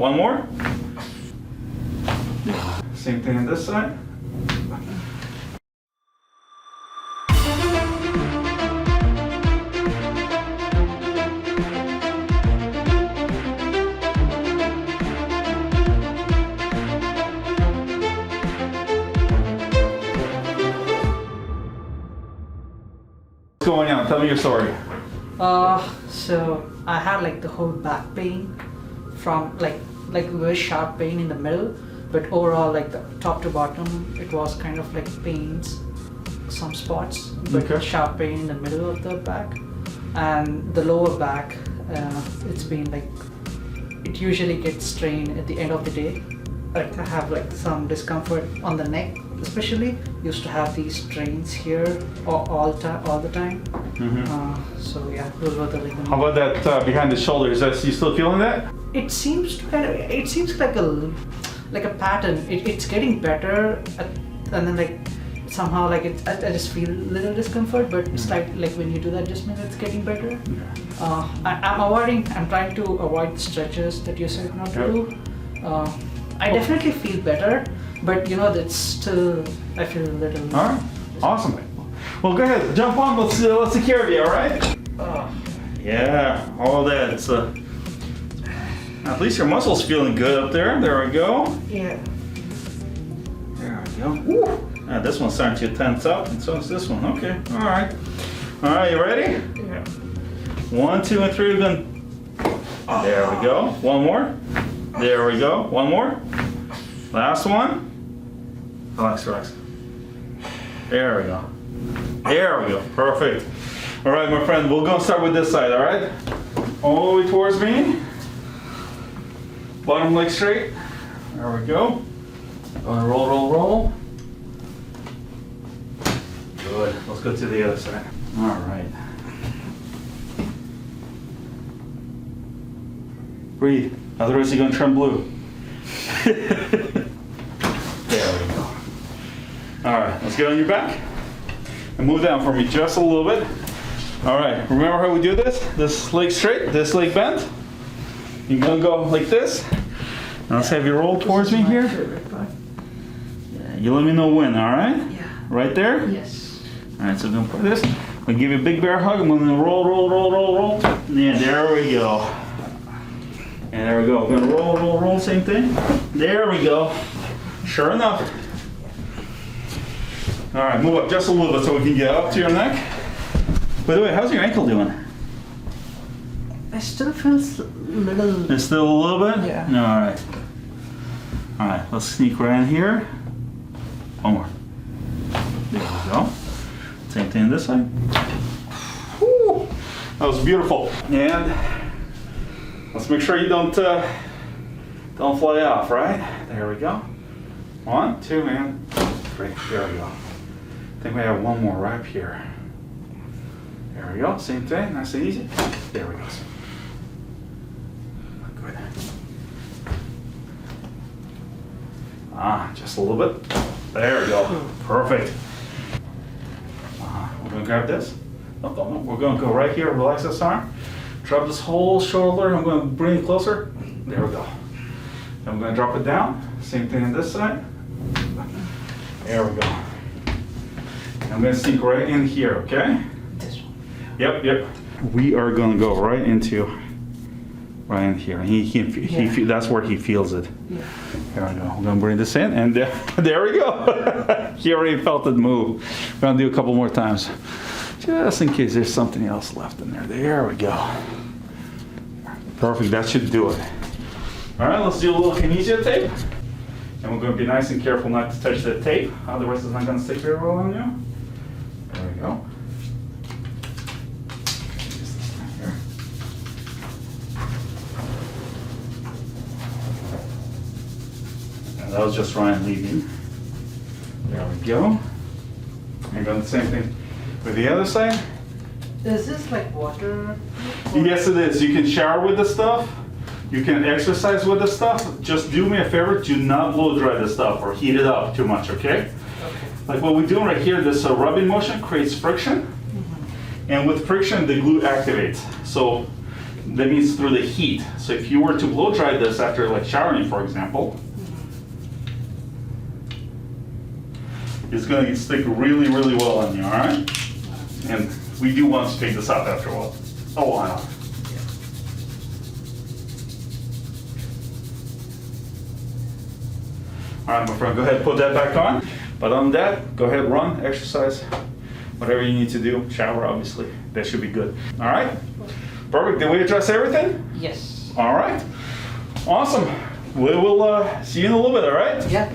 One more. Same thing on this side. What's going on? Tell me your story. So I had like the whole back pain from like very sharp pain in the middle, but overall like the top to bottom it was kind of like pains, some spots, but Okay. sharp pain in the middle of the back, and the lower back. It's been like it usually gets strained at the end of the day. Like I have like some discomfort on the neck, especially. Used to have these strains here all the time. So yeah, those were the like. How about that behind the shoulder? Is that you still feeling that? It seems to kind of. It seems like a pattern. It's getting better, and then like somehow like I just feel a little discomfort, but it's like when you do the adjustment, it's getting better. I'm trying to avoid the stretches that you said not to do. I definitely feel better, but you know that's still I feel a little. All right. Awesome. Well, go ahead. Jump on. Let's take care of you. All right. Yeah. All that. It's at least your muscles feeling good up there. There we go. Yeah. There we go. Woo. This one's starting to tense up, and so is this one. Okay. All right. All right. You ready? Yeah. 1, 2, and 3. We're going. There we go. One more. There we go. One more. Last one. Relax, relax. There we go. There we go. Perfect. All right, my friend. We're going to start with this side, all right? All the way towards me. Bottom leg straight. There we go. Roll, roll, roll. Good. Let's go to the other side. All right. Breathe. Otherwise you're gonna turn blue. There we go. All right, let's get on your back and move down for me just a little bit. All right, remember how we do this? This leg straight, this leg bent. You're gonna go like this. Now let's have you roll towards me here. Yeah, you let me know when, all right? Yeah. Right there? Yes. All right, so I'm gonna put this. I'm gonna give you a big bear hug. I'm gonna roll, roll, roll, roll, roll. Yeah, there we go. And there we go. We're gonna roll, roll, roll, same thing. There we go. Sure enough. All right, move up just a little bit so we can get up to your neck. By the way, how's your ankle doing? I still feel a little. It's still a little bit? Yeah. All right. All right, let's sneak right in here. One more. There we go. Same thing this side. Whew. That was beautiful. And let's make sure you don't fly off, right? There we go. 1, 2, and 3. There we go. I think we have one more right up here. There we go. Same thing. Nice and easy. There we go. Good. Just a little bit. There we go. Perfect. We're gonna grab this. No, we're gonna go right here. Relax this arm. Drop this whole shoulder. I'm going to bring it closer. There we go. I'm going to drop it down. Same thing on this side. There we go. I'm going to sink right in here, okay? This one. Yep, yep. We are going to go right in here. That's where he feels it. Yeah. There we go. We're going to bring this in, and there we go. He already felt it move. We're going to do a couple more times. Just in case there's something else left in there. There we go. Perfect, that should do it. All right, let's do a little kinesia tape. And we're going to be nice and careful not to touch the tape. Otherwise it's not going to stick very well on you. There we go. Here. And that was just Ryan leaving. There we go. And done the same thing with the other side. Is this like water? Yes, it is. You can shower with the stuff. You can exercise with the stuff. Just do me a favor. Do not blow dry the stuff or heat it up too much, okay? Okay. Like what we're doing right here, this rubbing motion creates friction. And with friction, the glue activates. So that means through the heat. So if you were to blow dry this after like showering, for example, it's gonna stick really, really well on you, all right? And we do want to take this out after a while. Oh, why not? All right, my friend, go ahead and put that back on. But on that, go ahead, run, exercise, whatever you need to do, shower, obviously. That should be good. All right? Perfect. Did we address everything? Yes. All right. Awesome. We will see you in a little bit, all right? Yeah.